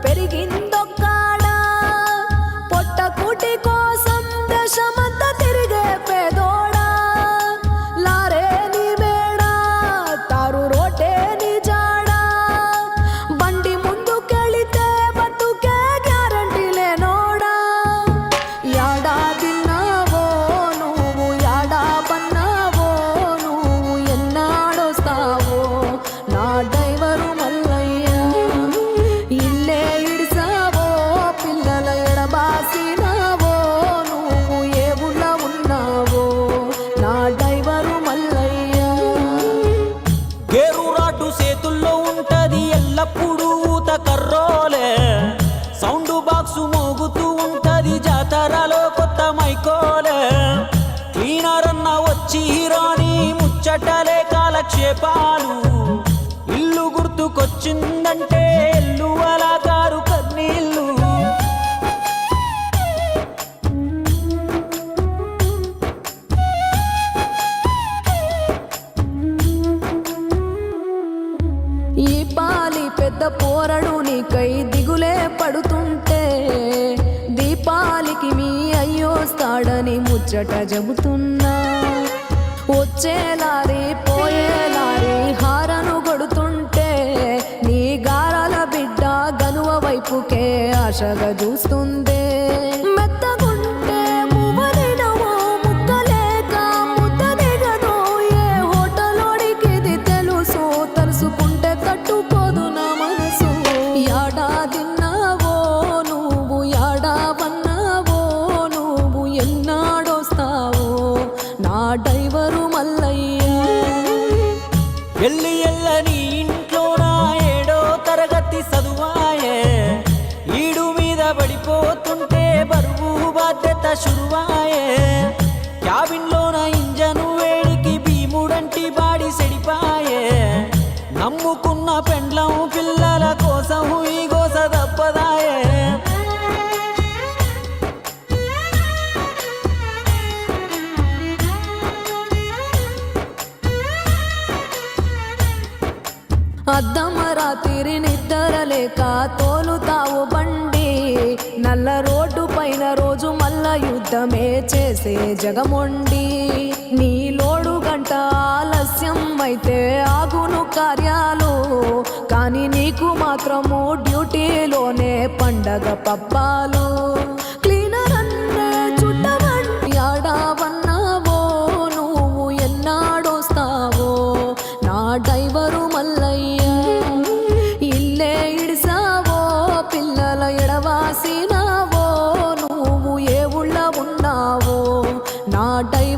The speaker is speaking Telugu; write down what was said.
పెరిగిందొక్కాడా పొట్ట కూటి కోసం దేశమంతా తిరిగే పేదోడా లారే నీ మేడా తారు రోటే నీ జాడా బండి ముందుకెళితే బతుకే గ్యారంటీ లేనోడా యాడా తిన్నావో నువ్వు యాడా పన్నావో నువ్వు ఎన్నాడొస్తావో నా డ్రైవరు మల్లయ్య ఇల్లే ఇడిసావో పిల్లల ఎడబాసినావో నువ్వు ఏ ఊళ్ళ ఉన్నావో నా డ్రైవరు మల్లయ్య గేరు రాటు చేతుల్లో ఉంటది ఎల్లప్పుడూ ఊత కర్రోలే సౌండ్ బాక్సు మోగుతూ ఉంటది జాతరలో కొత్త మైకోలే క్లీనర్ అన్న వచ్చి రాని ముచ్చటలే కాలక్షేపాలు ఇల్లు గుర్తుకొచ్చిందంటే ఎల్లు అలా కారు కన్నీళ్ళు ఈ పాలి పెద్ద పోరడు నీకై దిగులే పడుతుంటే దీపాలికి మీ అయ్యోస్తాడని ముచ్చట చెబుతున్నా వచ్చేలారి పోయేలారి హారను కొడుతుంటే నీ గారాల బిడ్డ గనువ వైపుకే ఆశగా చూస్తుందే మెత్తగుంటే మువ్వలినవో ముక్కలేక ముద్ద దిగదో ఏ హోటలోడికిది తెలుసు తలుసుకుంటే తట్టుకోదు నా మనసు యాడా తిన్నావో నువ్వు యాడా పన్నావో నువ్వు ఎన్నాడొస్తావో నా డ్రైవరు మల్లయ్య ఎల్లి ఎల్లని ఇంట్లోన ఏడో తరగతి చదువాయే ఈడు మీద పడిపోతుంటే బరువు బాధ్యత శురువాయే క్యాబిన్లోన ఇంజను వేడికి భీముడంటి బాడి సెడిపాయే నమ్ముకున్న పెండ్లం పిల్లల కోసం ఈ గోస తప్పదాయే అద్దమరాతిరి నిద్రలేక తోలుతావు బండి నల్ల రోడ్డు పైన రోజు మల్ల యుద్ధమే చేసే జగమొండి నీ లోడు గంట ఆలస్యం అయితే ఆగును కార్యాలు కానీ నీకు మాత్రము డ్యూటీలోనే పండగ పబ్బాలు క్లీనర్ అన్నే చుట్టవండి ఆడావన్నావో నువ్వు ఎన్నాడొస్తావో నా డ్రైవరు మల్లయ్య ఇల్లే ఇడిసావో పిల్లల ఎడవాసినావో నువ్వు ఏ ఊళ్ళ ఉన్నావో నా డ్రైవరు